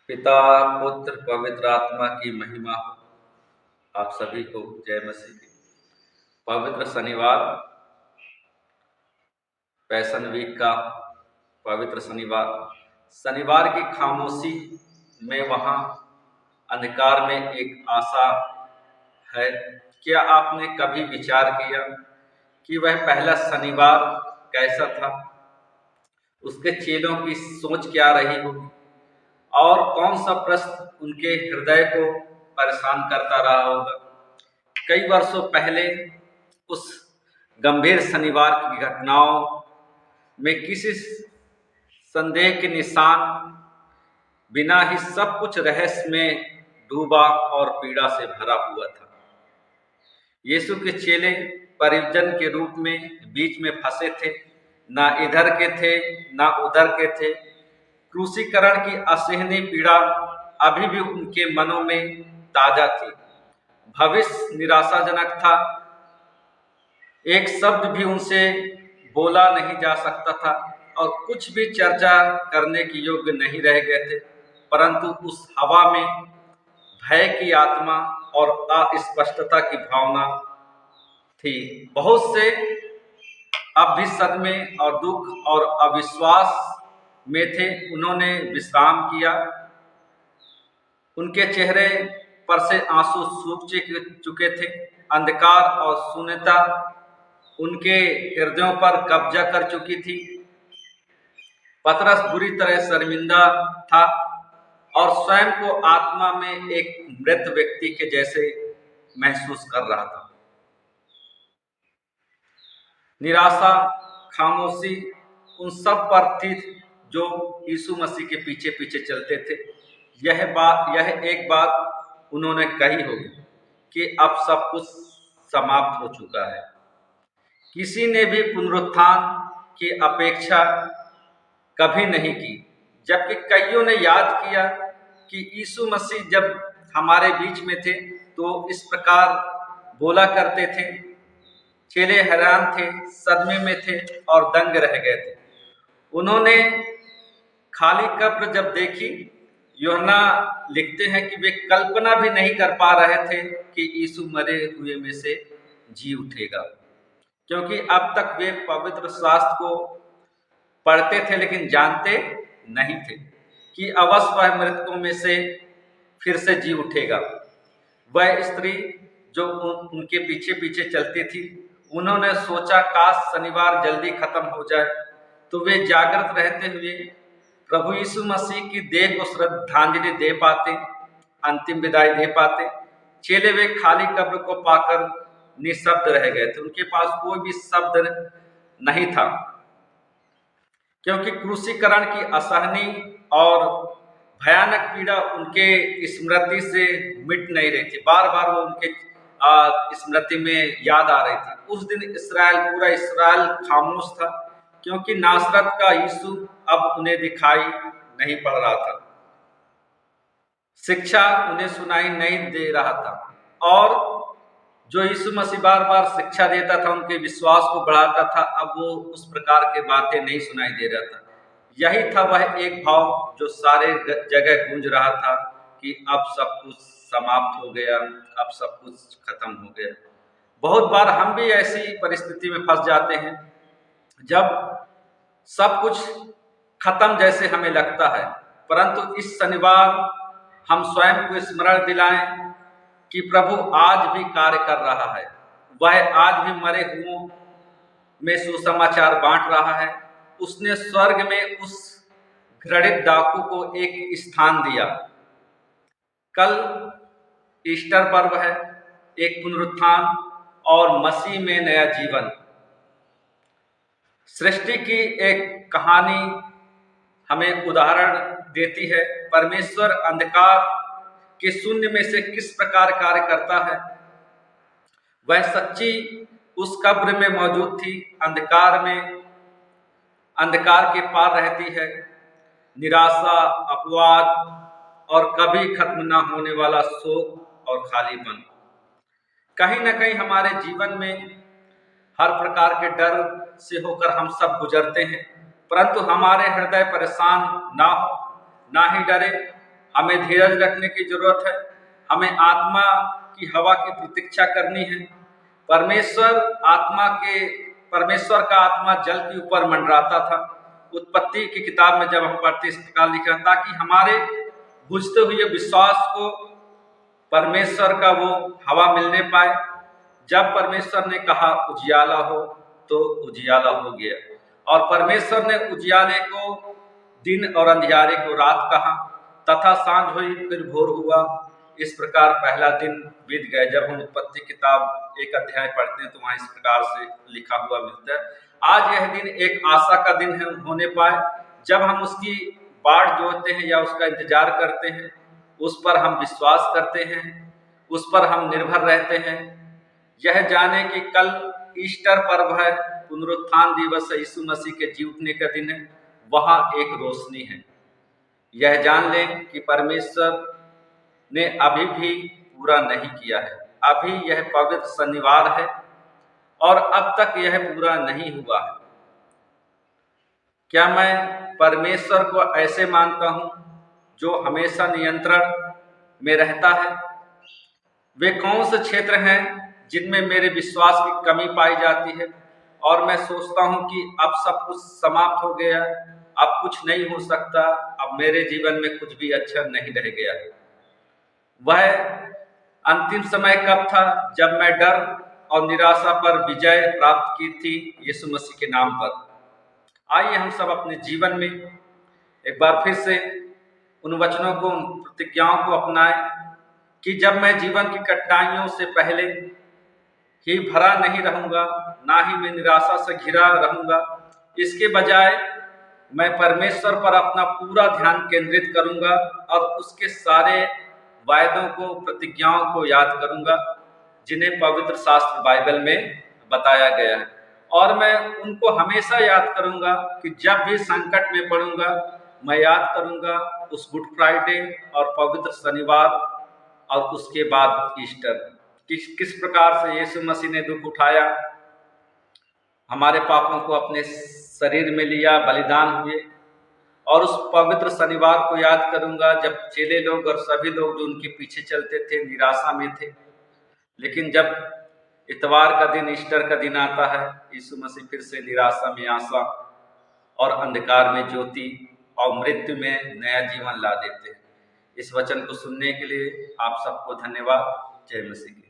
पिता पुत्र पवित्र आत्मा की महिमा हो। आप सभी को जय मसीह की। पवित्र शनिवार, पैशन वीक का पवित्र शनिवार की खामोशी में वहाँ अंधकार में एक आशा है। क्या आपने कभी विचार किया कि वह पहला शनिवार कैसा था? उसके चेलों की सोच क्या रही होगी और कौन सा प्रश्न उनके हृदय को परेशान करता रहा होगा? कई वर्षों पहले उस गंभीर शनिवार की घटनाओं में किसी संदेह के निशान बिना ही सब कुछ रहस्य में डूबा और पीड़ा से भरा हुआ था। यीशु के चेले परिजन के रूप में बीच में फंसे थे, ना इधर के थे ना उधर के थे। क्रूसीकरण की असहनीय पीड़ा अभी भी उनके मनों में ताजा थी। भविष्य निराशाजनक था। एक शब्द भी उनसे बोला नहीं जा सकता था और कुछ भी चर्चा करने के योग्य नहीं रह गए थे। परंतु उस हवा में भय की आत्मा और अस्पष्टता की भावना थी। बहुत से अब भी सदमे और दुख और अविश्वास में थे। उन्होंने विश्राम किया। उनके चेहरे पर से आंसू सूख चुके थे। अंधकार और शून्यता उनके हृदयों पर कब्जा कर चुकी थी। पतरस बुरी तरह शर्मिंदा था और स्वयं को आत्मा में एक मृत व्यक्ति के जैसे महसूस कर रहा था। निराशा, खामोशी उन सब पर थी जो यीशु मसीह के पीछे पीछे चलते थे। यह एक बात उन्होंने कही होगी कि अब सब कुछ समाप्त हो चुका है। किसी ने भी पुनरुत्थान की अपेक्षा कभी नहीं की, जबकि कईयों ने याद किया कि यीशु मसीह जब हमारे बीच में थे तो इस प्रकार बोला करते थे। चेले हैरान थे, सदमे में थे और दंग रह गए थे। उन्होंने खाली कब्र जब देखी, यूहन्ना लिखते हैं कि वे कल्पना भी नहीं कर पा रहे थे कि यीशु मरे हुए में से जी उठेगा, क्योंकि अब तक वे पवित्र शास्त्र को पढ़ते थे लेकिन जानते नहीं थे कि अवश्य वह मृतकों में से फिर से जी उठेगा। वह स्त्री जो उनके पीछे पीछे चलती थी, उन्होंने सोचा काश शनिवार जल्दी खत्म हो जाए तो वे जागृत रहते हुए प्रभु यीशु मसीह की देह को श्रद्धांजलि दे पाते, अंतिम विदाई दे पाते। चेले वे खाली कब्र को पाकर निशब्द रह गए थे। उनके पास कोई भी शब्द नहीं था, क्योंकि क्रूसीकरण की असहनीय और भयानक पीड़ा उनके स्मृति से मिट नहीं रही थी। बार बार वो उनके स्मृति में याद आ रही थी। उस दिन पूरा इस्राएल खामोश था, क्योंकि नासरत का यीशु अब उन्हें दिखाई नहीं पड़ रहा था। शिक्षा उन्हें सुनाई नहीं दे रहा था और जो यीशु मसीह बार बार शिक्षा देता था, उनके विश्वास को बढ़ाता था, अब वो उस प्रकार के बातें नहीं सुनाई दे रहा था। यही था वह एक भाव जो सारे जगह गूंज रहा था कि अब सब कुछ समाप्त हो गया, अब सब कुछ खत्म हो गया। बहुत बार हम भी ऐसी परिस्थिति में फंस जाते हैं जब सब कुछ खत्म जैसे हमें लगता है, परंतु इस शनिवार हम स्वयं को स्मरण दिलाएं कि प्रभु आज भी कार्य कर रहा है। वह आज भी मरे हुओं में सुसमाचार बांट रहा है। उसने स्वर्ग में उस घृणित डाकू को एक स्थान दिया। कल ईस्टर पर्व है, एक पुनरुत्थान और मसीह में नया जीवन। सृष्टि की एक कहानी हमें उदाहरण देती है परमेश्वर अंधकार के शून्य में से किस प्रकार कार्य करता है। वह सच्ची उस कब्र में मौजूद थी, अंधकार के पार रहती है। निराशा, अपवाद और कभी खत्म ना होने वाला शोक और खालीपन। कहीं ना कहीं हमारे जीवन में हर प्रकार के डर से होकर हम सब गुजरते हैं, परंतु हमारे हृदय परेशान ना हो, ना ही डरे। हमें धीरज रखने की जरूरत है। हमें आत्मा की हवा की प्रतीक्षा करनी है। परमेश्वर का आत्मा जल के ऊपर मंडराता था। उत्पत्ति की किताब में जब हम पढ़ते इस प्रकार लिखा, ताकि हमारे बुझते हुए विश्वास को परमेश्वर का वो हवा मिलने पाए। जब परमेश्वर ने कहा उजियाला हो, तो उजियाला हो गया। और परमेश्वर ने उजियाले को दिन और अंधियारे को रात कहा, तथा सांझ हुई फिर भोर हुआ। इस प्रकार पहला दिन बीत गया। जब हम उत्पत्ति किताब एक अध्याय पढ़ते हैं तो वहां इस प्रकार से लिखा हुआ मिलता है। आज यह दिन एक आशा का दिन है होने पाए, जब हम उसकी बाढ़ जोहते हैं या उसका इंतजार करते हैं, उस पर हम विश्वास करते हैं, उस पर हम निर्भर रहते हैं। यह जाने कि कल ईस्टर पर्व है, पुनरुत्थान दिवस है, यीशु मसीह के जी उठने का दिन है, वहां एक रोशनी है। यह जान लें कि परमेश्वर ने अभी भी पूरा नहीं किया है। अभी यह पवित्र शनिवार है और अब तक यह पूरा नहीं हुआ है। क्या मैं परमेश्वर को ऐसे मानता हूं जो हमेशा नियंत्रण में रहता है? वे कौन से क्षेत्र हैं जिनमें मेरे विश्वास की कमी पाई जाती है और मैं सोचता हूं कि अब सब कुछ समाप्त हो गया, अब कुछ नहीं हो सकता, अब मेरे जीवन में कुछ भी अच्छा नहीं रह गया है? वह अंतिम समय कब था जब मैं डर और निराशा पर विजय प्राप्त की थी यीशु मसीह के नाम पर? आइए हम सब अपने जीवन में एक बार फिर से उन वचनों को, उन प्रतिज्ञाओं को अपनाएं कि जब मैं जीवन की कठिनाइयों से पहले ही भरा नहीं रहूंगा, ना ही मैं निराशा से घिरा रहूंगा। इसके बजाय मैं परमेश्वर पर अपना पूरा ध्यान केंद्रित करूंगा और उसके सारे वायदों को, प्रतिज्ञाओं को याद करूंगा जिन्हें पवित्र शास्त्र बाइबल में बताया गया है। और मैं उनको हमेशा याद करूंगा कि जब भी संकट में पड़ूंगा, मैं याद करूंगा उस गुड फ्राइडे और पवित्र शनिवार और उसके बाद ईस्टर, किस प्रकार से यीशु मसीह ने दुख उठाया, हमारे पापों को अपने शरीर में लिया, बलिदान हुए। और उस पवित्र शनिवार को याद करूंगा जब चेले लोग और सभी लोग जो उनके पीछे चलते थे निराशा में थे, लेकिन जब इतवार का दिन, ईस्टर का दिन आता है, यीशु मसीह फिर से निराशा में आशा और अंधकार में ज्योति और मृत्यु में नया जीवन ला देते हैं। इस वचन को सुनने के लिए आप सबको धन्यवाद। जय मसीह।